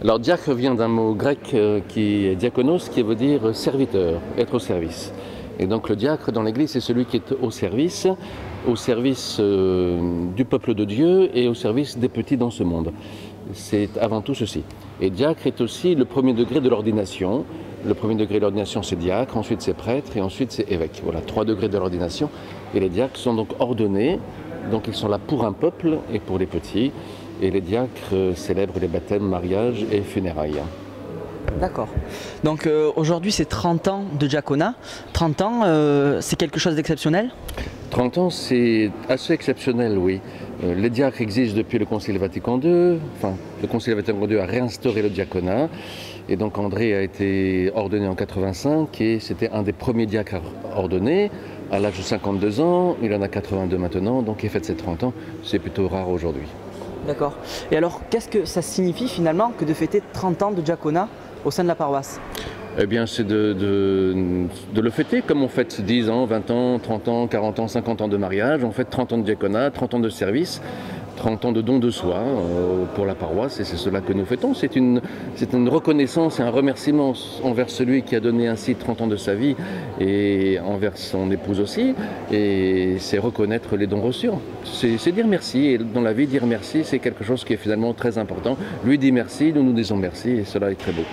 Alors diacre vient d'un mot grec qui est diakonos, qui veut dire serviteur, être au service. Et donc le diacre dans l'Église, c'est celui qui est au service du peuple de Dieu et au service des petits dans ce monde. C'est avant tout ceci. Et diacre est aussi le premier degré de l'ordination. Le premier degré de l'ordination, c'est diacre, ensuite c'est prêtre et ensuite c'est évêque. Voilà, 3 degrés de l'ordination. Et les diacres sont donc ordonnés, donc ils sont là pour un peuple et pour les petits. Et les diacres célèbrent les baptêmes, mariages et funérailles. D'accord. Donc aujourd'hui c'est 30 ans de diaconat. 30 ans, c'est quelque chose d'exceptionnel? 30 ans, c'est assez exceptionnel, oui. Les diacres existent depuis le Concile Vatican II. Enfin, le Concile Vatican II a réinstauré le diaconat. Et donc André a été ordonné en 85 et c'était un des premiers diacres ordonnés à l'âge de 52 ans. Il en a 82 maintenant, donc il fête ses 30 ans. C'est plutôt rare aujourd'hui. D'accord. Et alors qu'est-ce que ça signifie finalement que de fêter 30 ans de diaconat au sein de la paroisse? Eh bien, c'est de le fêter comme on fête 10 ans, 20 ans, 30 ans, 40 ans, 50 ans de mariage. On fête 30 ans de diaconat, 30 ans de service, 30 ans de don de soi pour la paroisse. Et c'est cela que nous fêtons. C'est une reconnaissance et un remerciement envers celui qui a donné ainsi 30 ans de sa vie et envers son épouse aussi. Et c'est reconnaître les dons reçus. C'est dire merci. Et dans la vie, dire merci, c'est quelque chose qui est finalement très important. Lui dit merci, nous nous disons merci et cela est très beau.